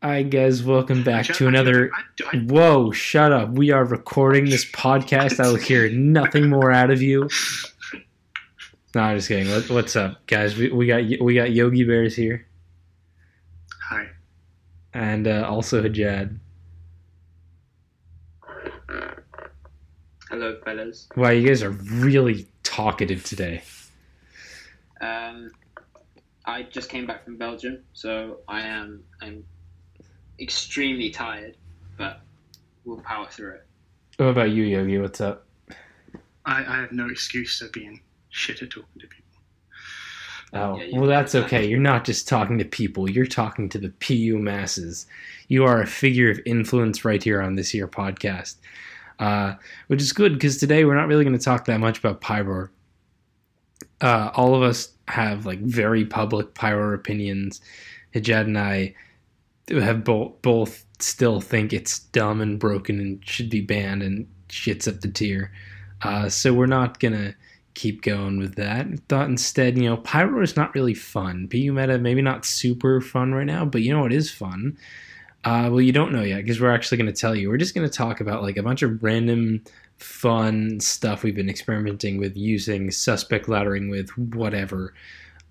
Hi guys, welcome back to another. Whoa, shut up! We are recording this podcast. I will hear nothing more out of you. No, I'm just kidding. What's up, guys? We got Yogi Bears here, Hi. and also Hajad. Hello, fellas. Wow, you guys are really talkative today. I just came back from Belgium, so I'm extremely tired, but we'll power through it. What about you, Yogi? What's up? I have no excuse for being shit at talking to people. Oh, Yeah, well, that's okay. You're not just talking to people. You're talking to the PU masses. You are a figure of influence right here on this here podcast, which is good because today we're not really going to talk that much about Pyro. All of us have like very public Pyro opinions. Hajad and I have both still think it's dumb and broken and should be banned and shits up the tier. So we're not going to keep going with that. Thought instead, Pyro is not really fun. PU meta, maybe not super fun right now, but you know what is fun? Well, you don't know yet because we're actually going to tell you. We're just going to talk about like a bunch of random fun stuff we've been experimenting with using, suspect laddering with, whatever.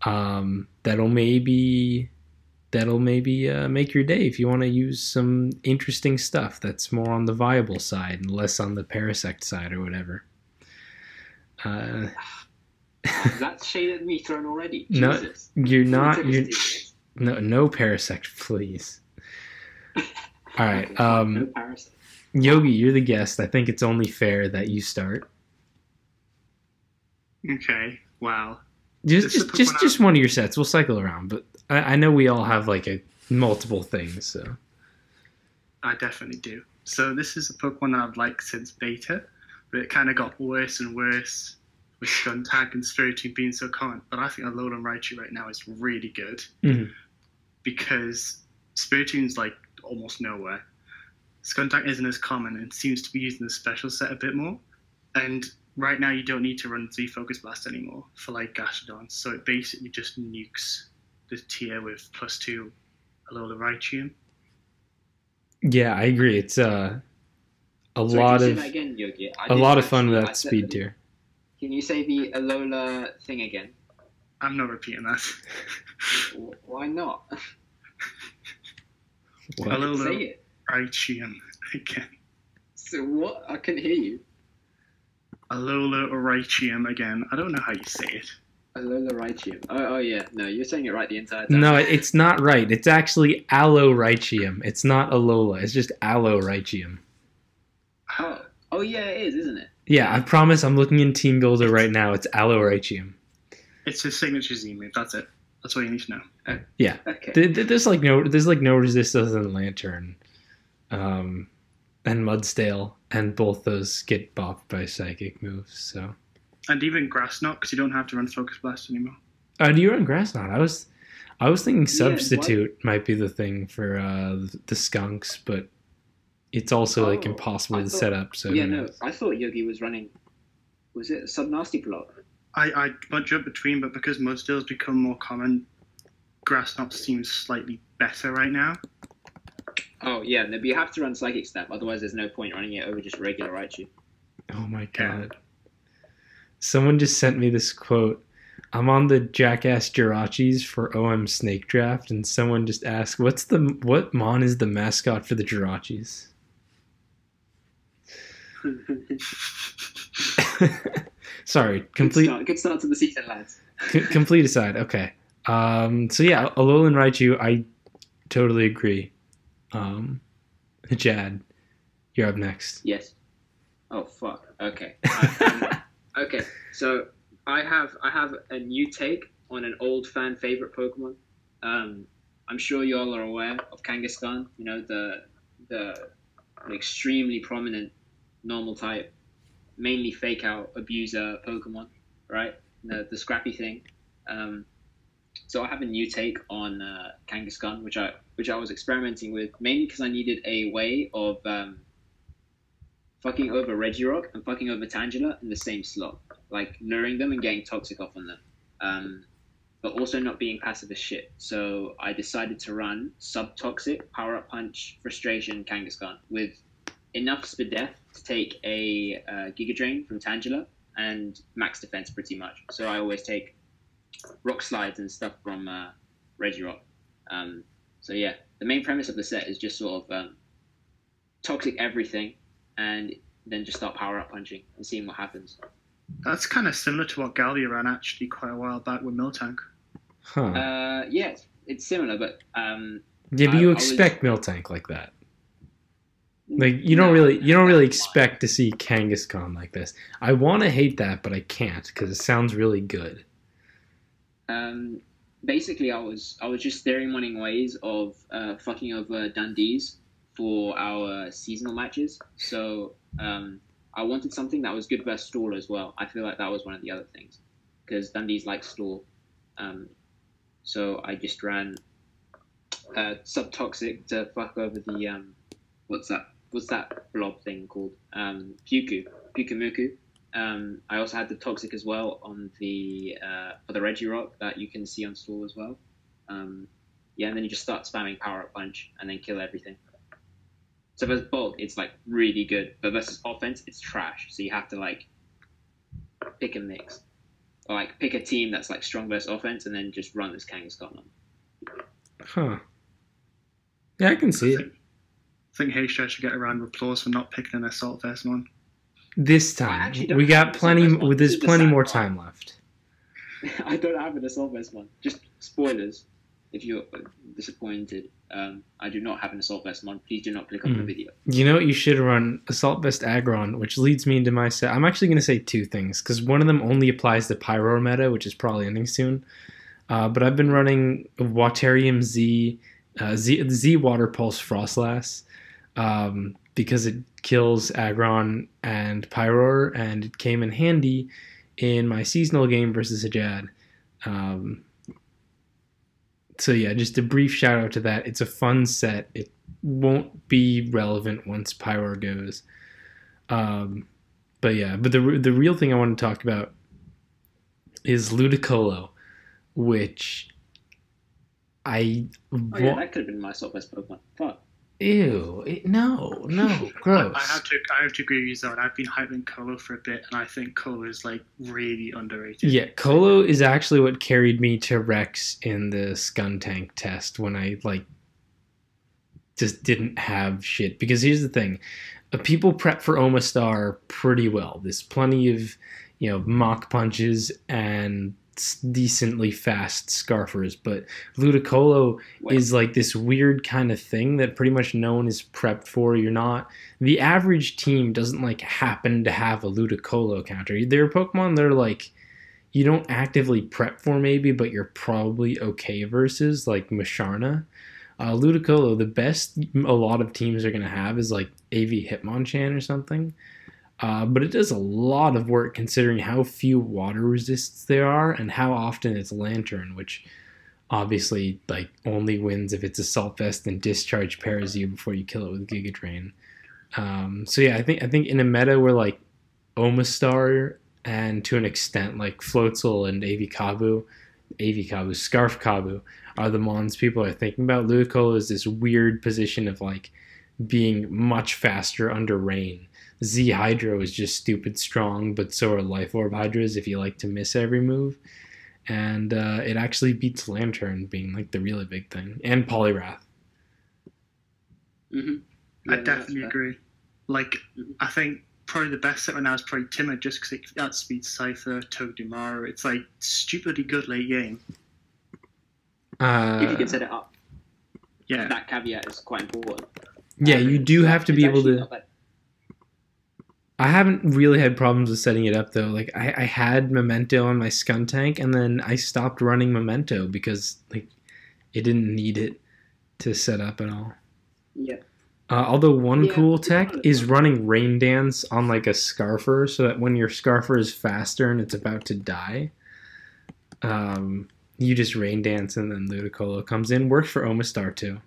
That'll maybe make your day if you want to use some interesting stuff that's more on the viable side and less on the parasect side or whatever. That shade at me thrown already. No, Jesus. you're not. Only You're took us 2 minutes. no parasect, please. All right, No parasite. Yogi, you're the guest. I think it's only fair that you start. Okay, wow. Just one of your sets. We'll cycle around, but I know we all have like multiple things. So I definitely do. So this is a Pokemon that I've liked since beta, but it kind of got worse and worse with Skuntank and Spiritomb being so common. But I think Alolan Raichu right now is really good because Spiritomb's like almost nowhere. Skuntank isn't as common and seems to be using the special set a bit more. And right now you don't need to run Z-Focus Blast anymore for like Gastrodon, so it basically just nukes the tier with +2 Alola Raichu. yeah, I agree. It's a Sorry, lot can you of say that again, Yogi? a lot of fun with I that said speed tier. Can you say the Alola thing again? I'm not repeating that. Why not? What? Say Alola it. Raichu again. So what? I couldn't hear you. Alola Raichu again. I don't know how you say it. Alola Raichu. Oh yeah. No, you're saying it right the entire time. No, it's not right. It's actually Aloe Raichium. It's not Alola. It's just Aloe Raichium. Oh yeah, it is, isn't it? Yeah, I promise. I'm looking in Team Builder right now. It's Aloe Raichium. It's his signature Z-move. That's it. That's all you need to know. Yeah. Okay. There's like no resistance in Lantern, and Mudstale, and both those get bopped by psychic moves. So. And even Grass Knot, because you don't have to run Focus Blast anymore. Do you run Grass Knot? I was thinking Yeah, Substitute might be the thing for the skunks, but it's also like Oh, impossible I to thought- set up. So Yeah, who no. knows? I thought Yogi was running. Was it Subnasty Plot? I jump between, but because Mudstill's become more common, Grass Knot seems slightly better right now. Oh yeah, no, but you have to run Psychic Step, otherwise there's no point running it over just regular Raichu. Oh my Yeah. god! Someone just sent me this quote. I'm on the Jackass Jirachis for OM Snake Draft, and someone just asked, "What Mon is the mascot for the Jirachis?" Sorry, Good start to the season, lads. complete aside. Okay. So yeah, Alolan Raichu, I totally agree. Jad, you're up next. Yes. Oh fuck. Okay. Okay. So I have a new take on an old fan favorite Pokemon. I'm sure you all are aware of Kangaskhan. You know the extremely prominent normal type, mainly fake out abuser Pokemon, right? The scrappy thing. So I have a new take on Kangaskhan, which I was experimenting with mainly because I needed a way of fucking over Regirock and fucking over Tangela in the same slot, like luring them and getting toxic off on them. but also not being passive as shit. So I decided to run Sub-Toxic, Power Up Punch, Frustration, Kangaskhan with enough Spadef to take a Giga Drain from Tangela and max defense pretty much. So I always take Rock Slides and stuff from Regirock. So yeah, the main premise of the set is just sort of toxic everything and then just start Power Up Punching and seeing what happens. That's kind of similar to what Gallia ran actually quite a while back with Miltank. Huh. Yeah, it's similar, but yeah, but you expect Miltank like that. Like you don't really expect to see Kangaskhan like this. I want to hate that, but I can't because it sounds really good. Basically, I was just theory-mining ways of fucking over Dundee's for our seasonal matches. So I wanted something that was good versus stall as well. I feel like that was one of the other things because Dundee's like stall. So I just ran Sub-Toxic to fuck over the what's that blob thing called? Pukumuku. I also had the Toxic as well on the for the Regirock that you can see on stall as well. Yeah, and then you just start spamming Power Up Punch and then kill everything. So versus bulk, it's like really good, but versus offense, it's trash. So you have to like pick a mix, or like pick a team that's like strong versus offense, and then just run this Kangaskhan on. Huh. Yeah, I can see it. I think Haystra should get a round of applause for not picking an Assault Vest one. This time, we got plenty. There's plenty more time left. I don't have an Assault Vest one. Just spoilers. If you're disappointed, I do not have an Assault Vest one. Please do not click on the video. You know what? You should run Assault Vest Aggron, which leads me into my set. I'm actually going to say two things, because one of them only applies to Pyro meta, which is probably ending soon. But I've been running Waterium Z Water Pulse Frostlass, because it kills Aggron and Pyro, and it came in handy in my seasonal game versus Hajad. So yeah, just a brief shout out to that. It's a fun set. It won't be relevant once Pyro goes. But the real thing I want to talk about is Ludicolo, which yeah, that could have been my Assault Vest Pokemon. Fuck. Ew! No, gross. I have to agree with you, though. I've been hyping Colo for a bit, and I think Colo is like really underrated. Yeah, Colo is actually what carried me to Rex in the Skuntank test when I like just didn't have shit. Because here's the thing, people prep for Omastar pretty well. There's plenty of mock punches and decently fast Scarfers, but Ludicolo is like this weird kind of thing that pretty much no one is prepped for. The average team doesn't like happen to have a Ludicolo counter. There are Pokemon that are like you don't actively prep for maybe, but you're probably okay versus, like Musharna. Ludicolo, the best a lot of teams are going to have is like AV Hitmonchan or something. But it does a lot of work considering how few water resists there are and how often it's Lantern, which obviously like only wins if it's Assault Vest and Discharge pairs you before you kill it with Giga Drain. So yeah, I think in a meta where like Omastar and to an extent like Floatzel and Scarf Kabu are the mons people are thinking about, Ludicolo is this weird position of like being much faster under rain. Z Hydro is just stupid strong, but so are Life Orb Hydras if you like to miss every move. And it actually beats Lantern being like the really big thing. And Poliwrath. Mm-hmm. Yeah, I definitely agree. Like, I think probably the best set right now is probably Timid, just because it outspeeds Cypher, Togedemaru. It's like stupidly good late game. If you can set it up. Yeah. That caveat is quite important. Yeah, you do have to be able to... I haven't really had problems with setting it up, though. Like, I had Memento on my Skuntank, and then I stopped running Memento because, like, it didn't need it to set up at all. Yeah. Although one cool tech is running Rain Dance on, like, a Scarfer, so that when your Scarfer is faster and it's about to die, you just Rain Dance and then Ludicolo comes in. Works for Omastar, too.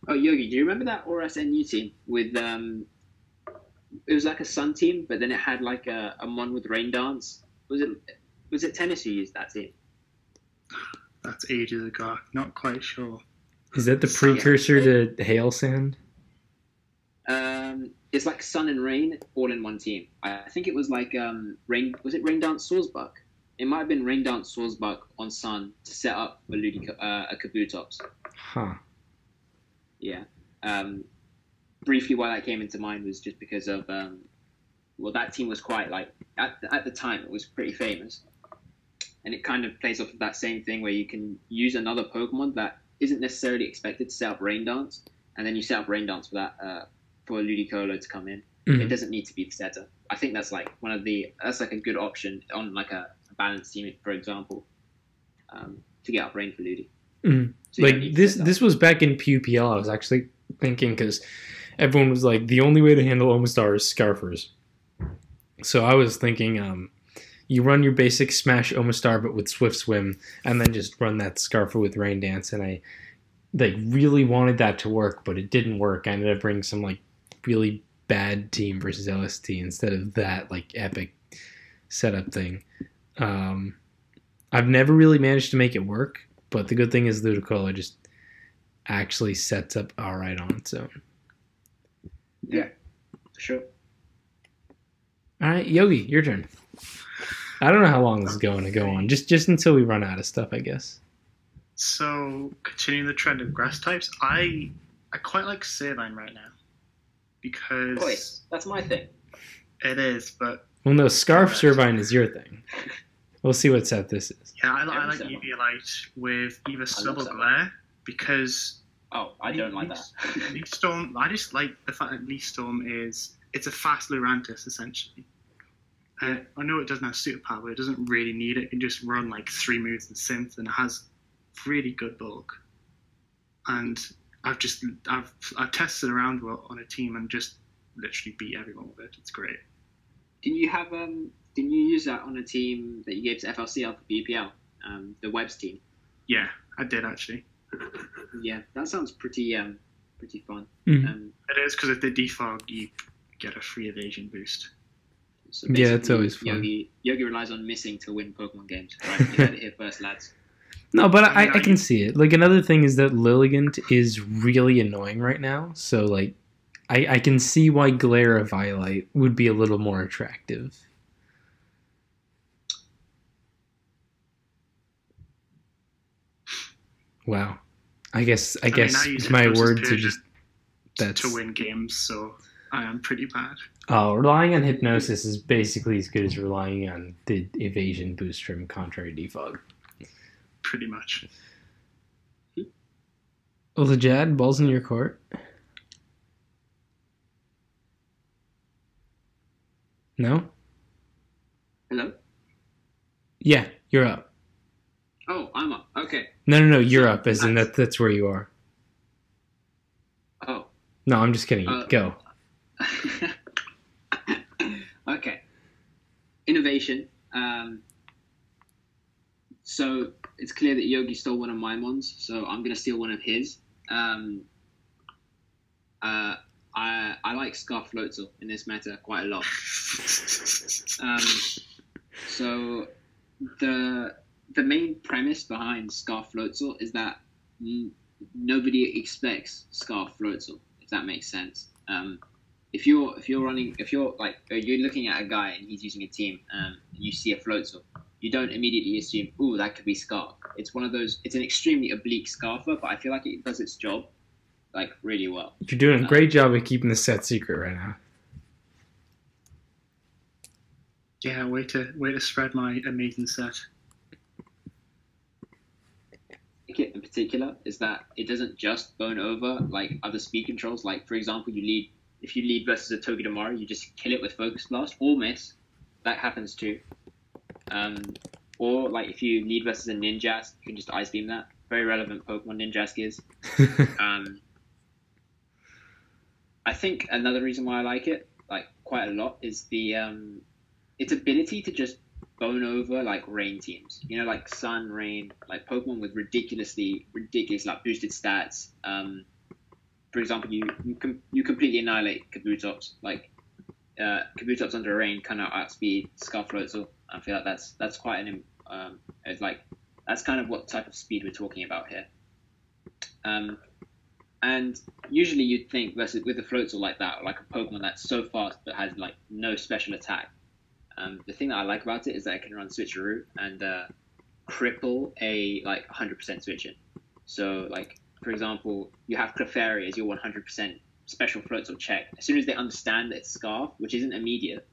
Oh, Yogi, do you remember that ORSNU team with... it was like a Sun team, but then it had like a Mon with Rain Dance. Was it Tennis who used that team? That's ages ago. Not quite sure. Is that the precursor to Hail Sand? It's like Sun and Rain all in one team. I think it was like Rain. Was it Rain Dance Swordsbuck? It might have been Rain Dance Swordsbuck on Sun to set up for a Kabutops. Huh. Yeah. Briefly, why that came into mind was just because of that team was quite like at the time it was pretty famous, and it kind of plays off of that same thing where you can use another Pokemon that isn't necessarily expected to set up Rain Dance, and then you set up Rain Dance for that for Ludicolo to come in. Mm-hmm. It doesn't need to be the setter. I think that's like that's like a good option on like a balanced team, for example, to get up Rain for Ludi. Mm-hmm. So like this was back in PUPL. I was actually thinking because everyone was like the only way to handle Omastar is Scarfers. So I was thinking you run your basic Smash Omastar but with Swift Swim, and then just run that Scarfer with Rain Dance, and I really wanted that to work, but it didn't work. I ended up bringing some like really bad team versus LST instead of that like epic setup thing. I've never really managed to make it work, but the good thing is Ludicolo just actually sets up alright on its own. Yeah, sure. Alright, Yogi, your turn. I don't know how long this is going to go on. Just until we run out of stuff, I guess. So, continuing the trend of grass types, I quite like Saline right now. Because... Boy, that's my thing. It is, but... Well, no, Scarf Servine is your thing. We'll see what set this is. Yeah, I like Eviolite with either Subtle Glare, because... Oh, I don't like that. Leaf Storm, I just like the fact that Leaf Storm it's a fast Lurantis, essentially. I know it doesn't have super power, but it doesn't really need it. It can just run like 3 moves in Synth, and it has really good bulk. And I've tested around on a team and just literally beat everyone with it. It's great. Didn't you use that on a team that you gave to FLC after BPL, the Webs team? Yeah, I did actually. Yeah, that sounds pretty fun. Mm-hmm. It is, because if they defog, you get a free evasion boost. So yeah, it's always fun. Yogi relies on missing to win Pokemon games. Right? You heard it here first, lads. No, but I can see it. Like, another thing is that Lilligant is really annoying right now. So, like, I can see why Glare of Violite would be a little more attractive. Wow. I guess my words are just... That's to win games, so I am pretty bad. Oh, relying on Hypnosis is basically as good as relying on the evasion boost from Contrary Defog. Pretty much. Well, the Jad, ball's in your court. No? Hello? Yeah, you're up. Oh, I'm up. Okay. No, you're up, as in that's where you are. Oh. No, I'm just kidding. Go. Okay. Innovation. So it's clear that Yogi stole one of my mons, so I'm going to steal one of his. I like Scarf Floatzel in this meta quite a lot. So the main premise behind Scarf Floatzel is that nobody expects Scarf Floatzel, if that makes sense. If you're looking at a guy and he's using a team, and you see a Floatzel, you don't immediately assume, ooh, that could be Scarf. It's one of those. It's an extremely oblique Scarfer, but I feel like it does its job like really well. You're doing a great job of keeping the set secret right now. Yeah, way to spread my amazing set. In particular is that it doesn't just bone over like other speed controls. Like, for example, if you lead versus a Togedemaru, you just kill it with Focus Blast or miss. That happens too. Or like if you lead versus a Ninjask, you can just Ice Beam that. Very relevant Pokemon Ninjask is. I think another reason why I like it like quite a lot is the its ability to just bone over like rain teams, you know, like Sun, Rain, like Pokemon with ridiculous like boosted stats. For example, you completely annihilate Kabutops. Like Kabutops under Rain kind of outspeed Scarf Floatzel. I feel like that's quite an it's like That's kind of what type of speed we're talking about here. And usually you'd think versus with a Floatzel like that, or like a Pokemon that's so fast but has like no special attack. The thing that I like about it is that it can run Switcheroo and cripple a like 100% switch in. So like for example, you have Clefairy as your 100% special Floatzel check. As soon as they understand that it's Scarf, which isn't immediate,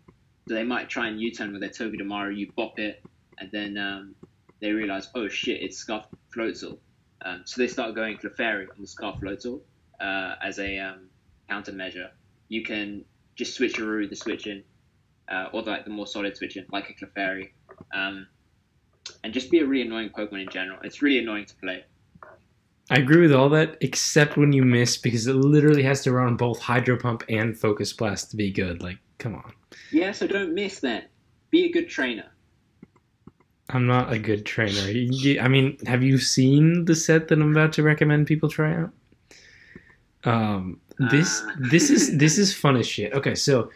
so they might try and U-turn with their Togedemaru, you bop it, and then they realize, oh shit, it's Scarf Floatzel. So they start going Clefairy on the Scarf Floatzel as a countermeasure. You can just Switcheroo the switch in, or like the more solid switch in, like a Clefairy, and just be a really annoying Pokemon in general. It's really annoying to play. I agree with all that, except when you miss, because it literally has to run both Hydro Pump and Focus Blast to be good. Like, come on. Yeah, so don't miss then. Be a good trainer. I'm not a good trainer. I mean, have you seen the set that I'm about to recommend people try out? This is fun as shit. Okay, so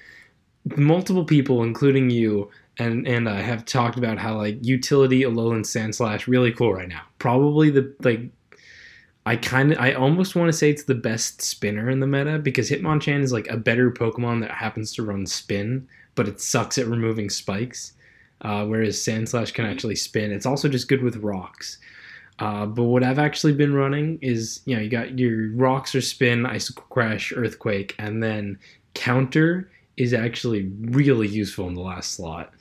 multiple people, including you and I, have talked about how like utility Alolan Sandslash really cool right now. Probably the like. I almost want to say it's the best spinner in the meta because Hitmonchan is like a better Pokemon that happens to run spin, but it sucks at removing spikes. Whereas Sandslash can actually spin. It's also just good with rocks. But what I've actually been running is, you got your rocks or spin, Icicle Crash, Earthquake, and then counter is actually really useful in the last slot.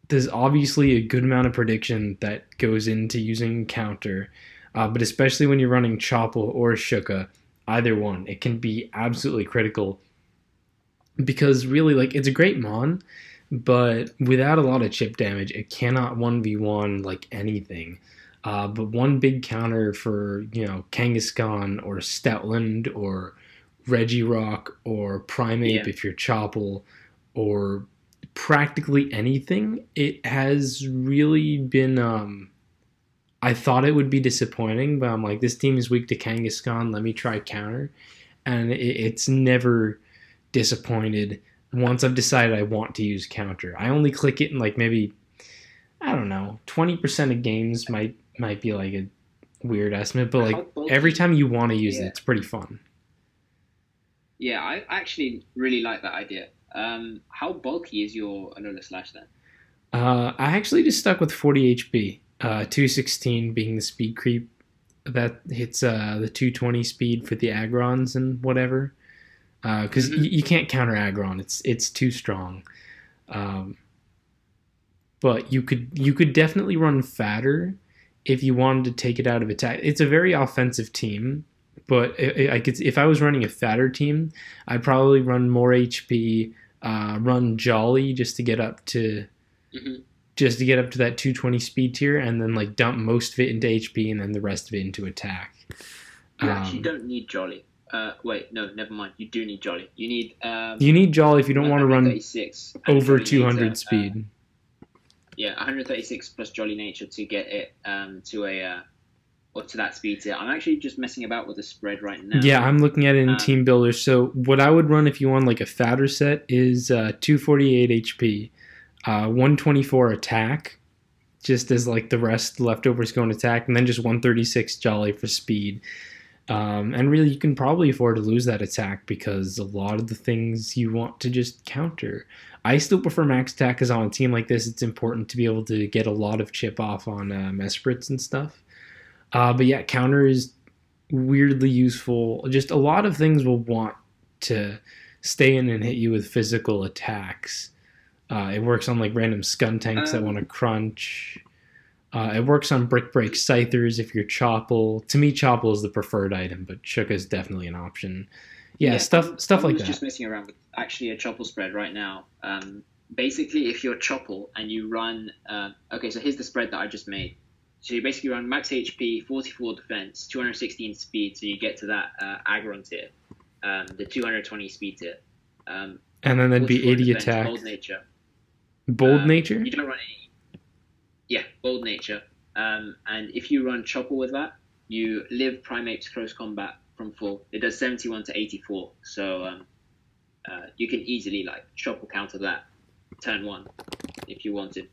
There's obviously a good amount of prediction that goes into using counter. But especially when you're running Chople or Shuka, either one, it can be absolutely critical. Because really, like, it's a great Mon, but without a lot of chip damage, it cannot 1v1 like anything. But one big counter for, Kangaskhan or Stoutland or Regirock or Primeape if you're Chople or practically anything, it has really been... I thought it would be disappointing, but I'm like, this team is weak to Kangaskhan. Let me try counter. And it's never disappointed once I've decided I want to use counter. I only click it in like maybe, I don't know, 20% of games might be like a weird estimate, but like every time you want to use it, it's pretty fun. Yeah, I actually really like that idea. How bulky is your Alola Slash then? I actually just stuck with 40 HP. 216 being the speed creep that hits the 220 speed for the Agrons and whatever, because you can't counter Aggron. It's too strong. But you could definitely run fatter if you wanted to take it out of attack. It's a very offensive team, but if I was running a fatter team, I'd probably run more HP, run Jolly just to get up to. Just to get up to that 220 speed tier, and then like dump most of it into HP, and then the rest of it into attack. You actually don't need Jolly. Wait, no, never mind. You do need Jolly. You need Jolly if you don't want to run over 200 nature, speed. 136 plus Jolly Nature to get it to that speed tier. I'm actually just messing about with the spread right now. Yeah, I'm looking at it in Team Builder. So what I would run if you want like a fatter set is 248 HP. 124 attack, just as like the rest leftovers go in attack, and then just 136 Jolly for speed. And really, you can probably afford to lose that attack because a lot of the things you want to just counter. I still prefer max attack because on a team like this, it's important to be able to get a lot of chip off on Mesprits and stuff. But yeah, counter is weirdly useful. Just a lot of things will want to stay in and hit you with physical attacks. It works on like random Skuntanks that want to crunch. It works on Brick Break Scythers if you're Chople. To me, Chople is the preferred item, but Shuka is definitely an option. Yeah, stuff like that. I was just messing around with actually a Chople spread right now. Basically, if you're Chople and you run... okay, so here's the spread that I just made. So you basically run max HP, 44 defense, 216 speed, so you get to that Aggron tier, the 220 speed tier. And then that'd be 80 defense, attack. Bold Nature. Bold Nature? You don't run any. Yeah, Bold Nature. And if you run Chople with that, you live Primape's close combat from full. It does 71 to 84. So you can easily like Chople counter that turn one if you wanted.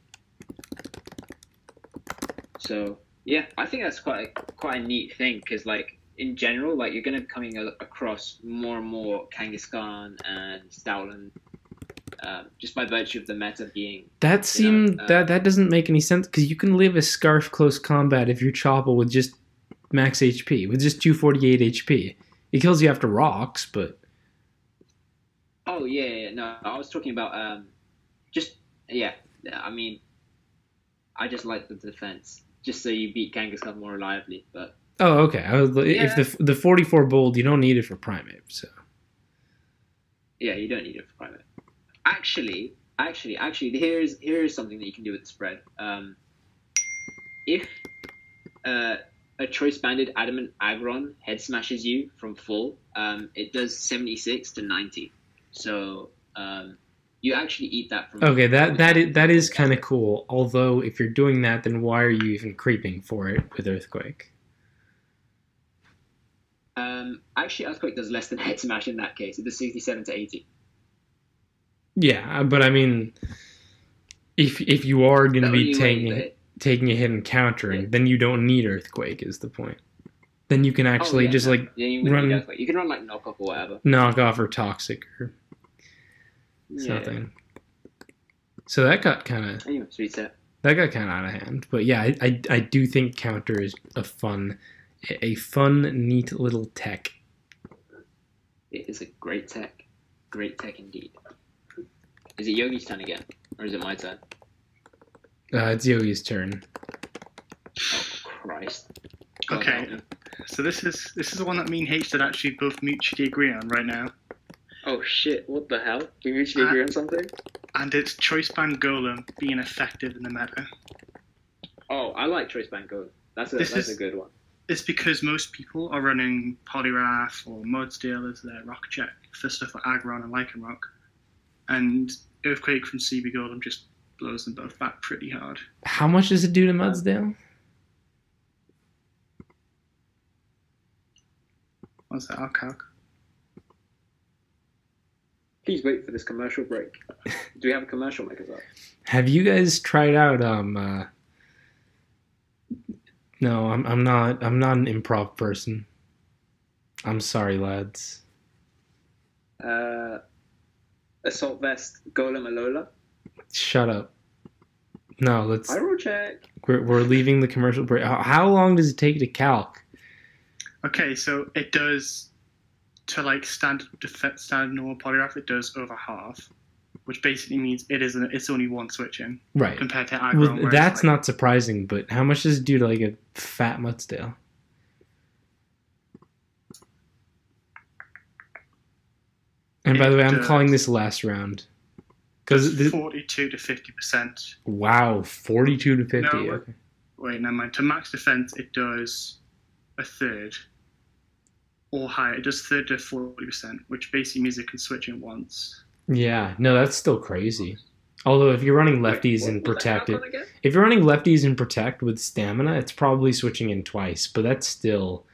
So yeah, I think that's quite a neat thing because like in general, like you're gonna coming across more and more Kangaskhan and Stoutland, just by virtue of the meta being. That doesn't make any sense because you can live a Scarf close combat if you're Chopple with just max HP, with just 248 HP. It kills you after rocks, but. Oh yeah, no, I was talking about just yeah. I mean, I just like the defense, just so you beat Kangaskhan more reliably. But oh, okay. If the 44 bold, you don't need it for primate, so. Yeah, you don't need it for primate. Actually, here's something that you can do with the spread. If a choice banded adamant aggron head smashes you from full, it does 76 to 90. So you actually eat that from. Okay, that is kind of cool. Although if you're doing that, then why are you even creeping for it with Earthquake? Actually, Earthquake does less than head smash in that case. It does 67 to 80. Yeah, but I mean, if you are going to be taking a hit and countering, then you don't need Earthquake. Is the point? Then you can actually you run. You can run like knockoff or whatever. Knockoff or toxic or something. So that got kind of. Anyway, sweet set. That got kind of out of hand, but yeah, I do think counter is a fun, neat little tech. It is a great tech indeed. Is it Yogi's turn again, or is it my turn? It's Yogi's turn. Oh Christ! Okay, so this is the one that me and H did actually both mutually agree on right now. Oh shit! What the hell? We mutually agree on something? And it's Choice Band Golem being effective in the meta. Oh, I like Choice Band Golem. That's a good one. It's because most people are running Poliwrath or Mudsdale as their rock check for stuff like Aggron and Lycanroc. And Earthquake from CB Golem just blows them both back pretty hard. How much does it do to Mudsdale? What's that? I'll calc. Please wait for this commercial break. Do we have a commercial makers up? Have you guys tried out No, I'm not an improv person. I'm sorry, lads. Assault Vest Golem Alola. Shut up. No, let's. I will check. We're leaving the commercial break. How long does it take to calc? Okay, so it does to like standard normal Poliwrath. It does over half, which basically means it's only one switch in. Right. Compared to Aggron. Well, that's not surprising, but how much does it do to like a fat Mudsdale? And by the way, I'm calling this last round. Because 42 to 50%. Wow, 42 to 50. No, okay. Wait, never mind. To max defense, it does a third or higher. It does third to 40%, which basically means it can switch in once. Yeah, no, that's still crazy. Although if you're running lefties and protect if you're running lefties and protect with stamina, it's probably switching in twice. But that's still.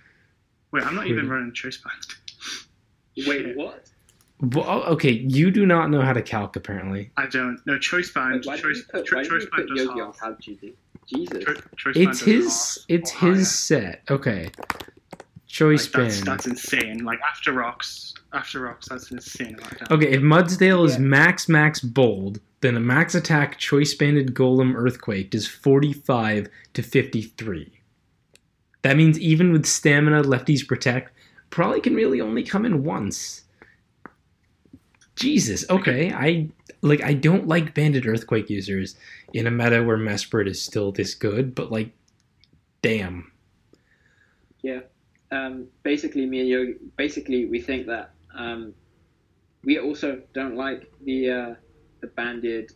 Wait, I'm not even running Choice Band. Wait, what? Well, okay, you do not know how to calc apparently. I don't. No, Choice Band. Why Choice Band does Yogi half. on calc, Jesus. It's his set. Okay. Choice Band. That's insane. Like after rocks, that's insane. Okay, if Mudsdale is max bold, then a max attack choice banded Golem Earthquake does 45 to 53. That means even with stamina, lefties protect probably can really only come in once. Jesus. Okay, I don't like banded Earthquake users in a meta where Mesprit is still this good, but like, damn. Yeah. Basically, me and Yogi, we think that we also don't like the banded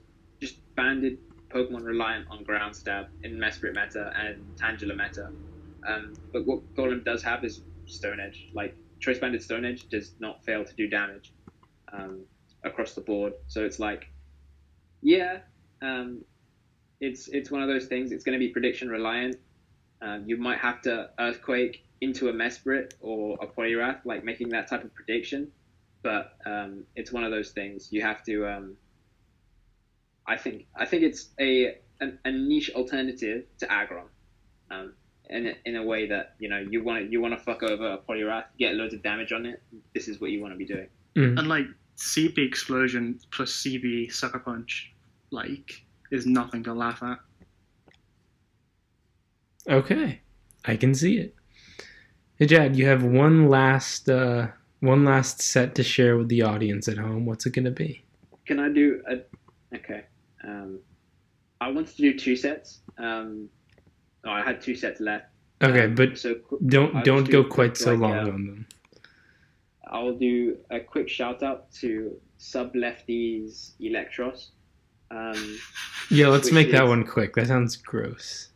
Pokemon reliant on ground stab in Mesprit meta and Tangela meta. But what Golem does have is Stone Edge. Like choice banded Stone Edge does not fail to do damage across the board. So it's like, yeah, it's one of those things. It's going to be prediction reliant. You might have to Earthquake into a Mesprit or a Poliwrath, like making that type of prediction. But it's one of those things. You have to. I think it's a niche alternative to Aggron. in a way that you want to fuck over a Poliwrath, get loads of damage on it. This is what you want to be doing. And like CB Explosion plus CB Sucker Punch, like, is nothing to laugh at. Okay, I can see it. Hey, Jad, you have one last set to share with the audience at home. What's it gonna be? Can I do a? Okay. I wanted to do 2 sets. I had 2 sets left. Okay, but so don't go quite so long on them. I'll do a quick shout out to Sub Lefty's Electros. Yeah, let's make that one quick. That sounds gross.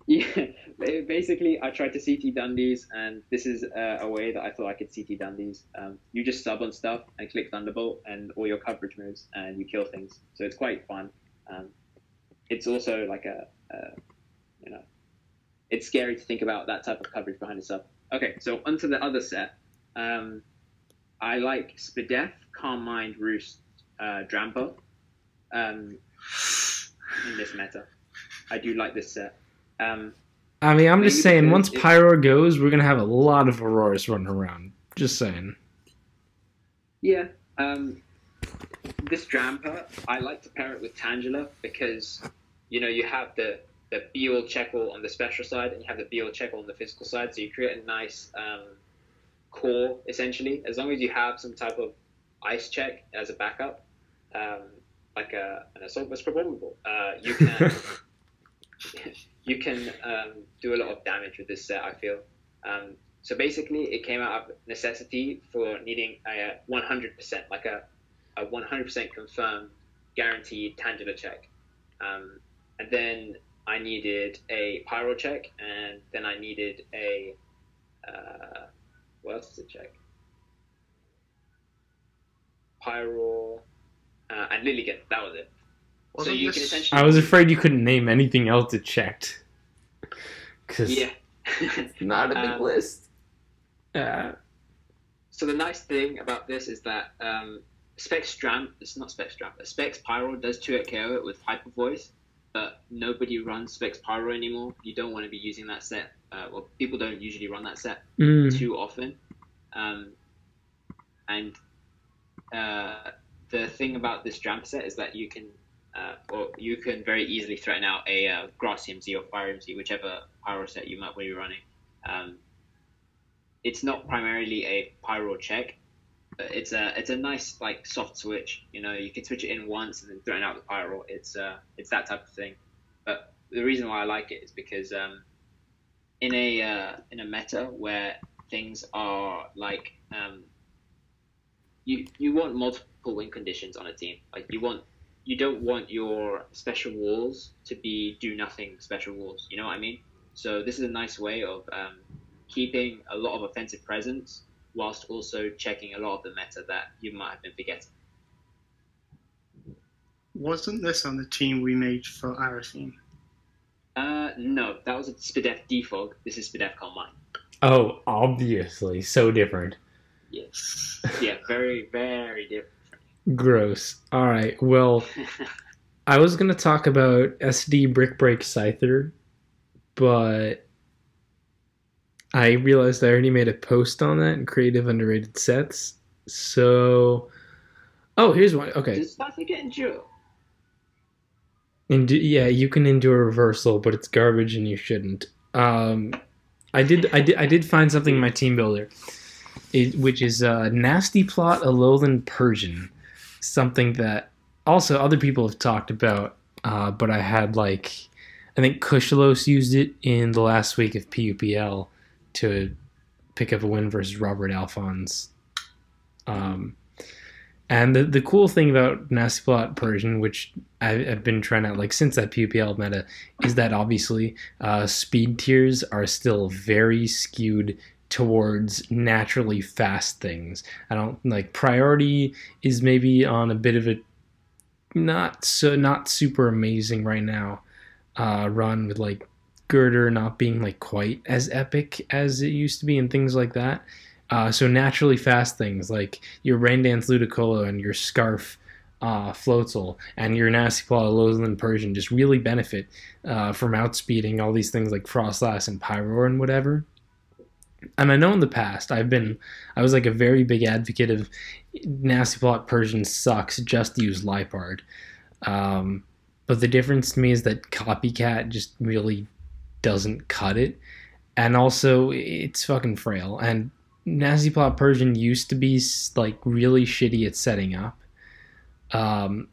Yeah, basically, I tried to CT Dundies, and this is a way that I thought I could CT Dundies. You just sub on stuff and click Thunderbolt and all your coverage moves, and you kill things. So it's quite fun. It's also like it's scary to think about that type of coverage behind a sub. Okay, so onto the other set. I like Spadef, Calm Mind, Roost, Drampo in this meta. I do like this set. I mean, I'm just saying, once Pyro goes, we're going to have a lot of Auroras running around. Just saying. Yeah. This Drampa, I like to pair it with Tangela because, you have the Beal Checkle on the special side and you have the Beal Checkle on the physical side. So you create a nice core, essentially. As long as you have some type of ice check as a backup, like an Assault Vest Probable, you can... you can do a lot of damage with this set, I feel. So basically, it came out of necessity for needing a 100%, like a 100% confirmed, guaranteed Tangela check. And then I needed a Pyro check, and then I needed a... what else is a check? Pyro and Lilligant, that was it. So you can essentially... I was afraid you couldn't name anything else it checked. Because not a big list. So the nice thing about this is that Specs Pyro does 2-hit KO it with Hyper Voice, but nobody runs Specs Pyro anymore. You don't want to be using that set. Well, people don't usually run that set too often. And the thing about this Dramp set is that you can very easily threaten out a Grass CMZ or Fire MZ, whichever Pyro set you might be running. It's not primarily a Pyro check, but it's a nice like soft switch. You can switch it in once and then threaten out the Pyro. It's that type of thing. But the reason why I like it is because in a meta where things are like you want multiple win conditions on a team. Like you don't want your special walls to be do nothing special walls. You know what I mean? So this is a nice way of keeping a lot of offensive presence whilst also checking a lot of the meta that you might have been forgetting. Wasn't this on the team we made for Arathine? No, that was a Spadef Defog. This is Spadef Calm Mind. Oh, obviously. So different. Yes. Yeah, very, very different. Gross. All right. Well, I was going to talk about SD Brick Break Scyther, but I realized I already made a post on that in Creative Underrated Sets. So, here's one. Okay. Does Scyther get Endure? Yeah, you can endure reversal, but it's garbage and you shouldn't. I did find something in my team builder, which is Nasty Plot, a Lowland Persian. Something that also other people have talked about, but I had I think Kushalos used it in the last week of PUPL to pick up a win versus Robert Alphonse. And the cool thing about Nasty Plot Persian, which I've been trying out since that PUPL meta, is that obviously speed tiers are still very skewed towards naturally fast things. I don't priority is maybe on a bit of a not super amazing right now run with Girder not being quite as epic as it used to be and things like that. So naturally fast things like your Rain Dance Ludicolo and your Scarf Floatzel and your Nasty Plot Alolan Persian just really benefit from outspeeding all these things like Frostlass and Pyroar and whatever. And I know in the past I was like a very big advocate of Nasty Plot Persian sucks, just use Liepard. But the difference to me is that Copycat just really doesn't cut it. And also, it's fucking frail. And Nasty Plot Persian used to be like really shitty at setting up.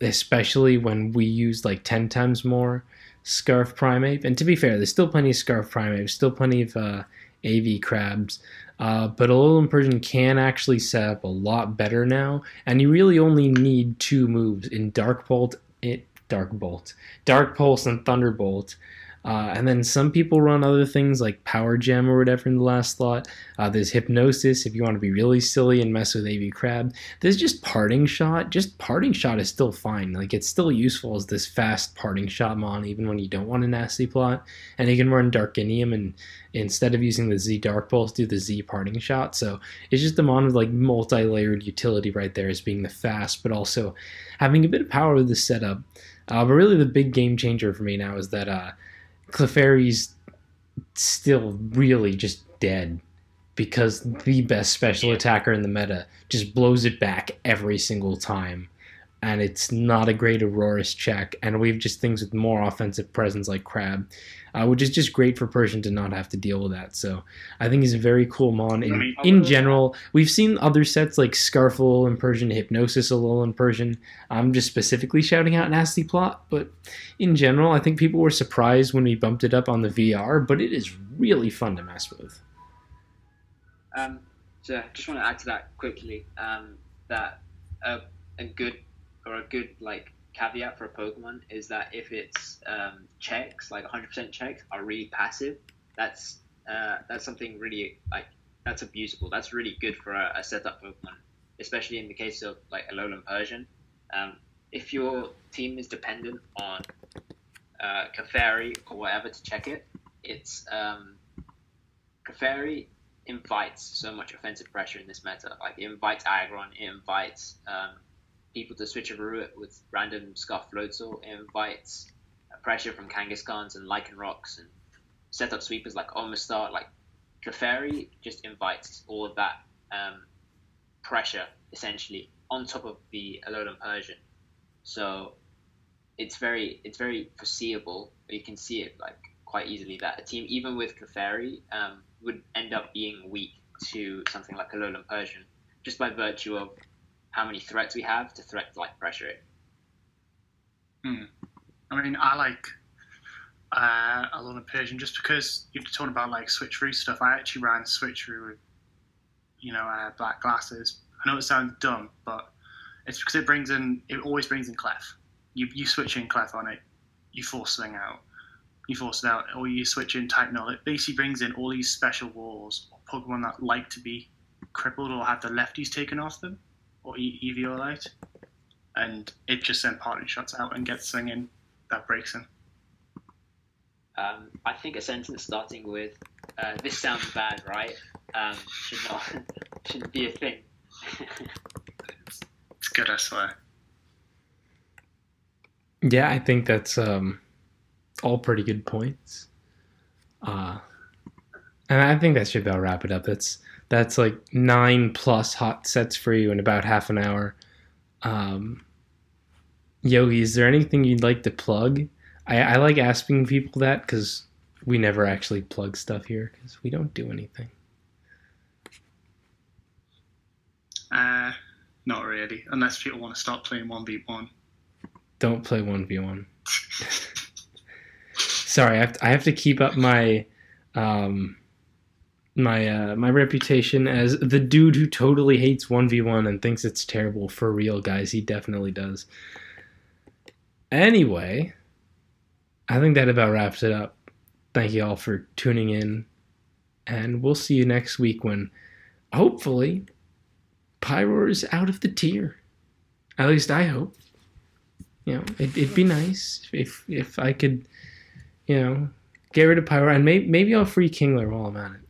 Especially when we used like 10 times more Scarf Primeape. And to be fair, there's still plenty of Scarf Primeape, still plenty of AV Crabs. But Alolan Persian can actually set up a lot better now. And you really only need 2 moves in Dark Pulse and Thunderbolt. And then some people run other things like Power Gem or whatever in the last slot. There's Hypnosis if you want to be really silly and mess with AV Crab. There's just Parting Shot. Just Parting Shot is still fine. Like, it's still useful as this fast Parting Shot mon, even when you don't want a Nasty Plot. And you can run Darkinium and instead of using the Z Dark Pulse, do the Z Parting Shot. So it's just a mon with like multi-layered utility right there as being the fast, but also having a bit of power with the setup. But really the big game changer for me now is that Clefairy's still really just dead because the best special attacker in the meta just blows it back every single time. And it's not a great Aurora's check. And we have just things with more offensive presence like Crab, which is just great for Persian to not have to deal with that. So I think he's a very cool mon. In general, we've seen other sets like Scarful and Persian, Hypnosis Alolan Persian. I'm just specifically shouting out Nasty Plot, but in general, I think people were surprised when we bumped it up on the VR, but it is really fun to mess with. So I just want to add to that quickly, that a good like caveat for a Pokemon is that if its checks, like 100% checks, are really passive, that's something really like that's abusable. That's really good for a setup Pokemon, especially in the case of like Alolan Persian. If your team is dependent on Clefairy or whatever to check it, it's Clefairy invites so much offensive pressure in this meta. Like, it invites Aggron, it invites people to switch over it with random Scarf Floatzel, it invites pressure from Kangaskhans and Lycanrocs and setup sweepers like Omastar. Like, Clefairy just invites all of that pressure essentially on top of the Alolan Persian. So it's very foreseeable, but you can see it like quite easily that a team even with Clefairy would end up being weak to something like Alolan Persian just by virtue of how many threats we have to threat like pressure it. I mean, I like Alolan Persian just because you're talking about like switcheroo stuff. I actually ran switcheroo with black glasses. I know it sounds dumb, but it's because it always brings in Clef. You switch in Clef on it, you force swing out, you force it out, or you switch in Type Null. It basically brings in all these special walls or Pokemon that like to be crippled or have the lefties taken off them, or Eviolite, and it just sends Parting Shots out and gets something in that breaks him. I think a sentence starting with "This sounds bad, right?" shouldn't be a thing. It's good, I swear. Yeah, I think that's all pretty good points. And I think that should about wrap it up. That's like 9+ hot sets for you in about half an hour. Yogi, is there anything you'd like to plug? I like asking people that because we never actually plug stuff here because we don't do anything. Not really, unless people want to start playing 1v1. Don't play 1v1. Sorry, I have to keep up my my reputation as the dude who totally hates 1v1 and thinks it's terrible. For real, guys, he definitely does. Anyway, I think that about wraps it up. Thank you all for tuning in, and we'll see you next week when, hopefully, Pyroar is out of the tier. At least I hope. It'd be nice if I could, get rid of Pyroar, and maybe I'll free Kingler while I'm at it.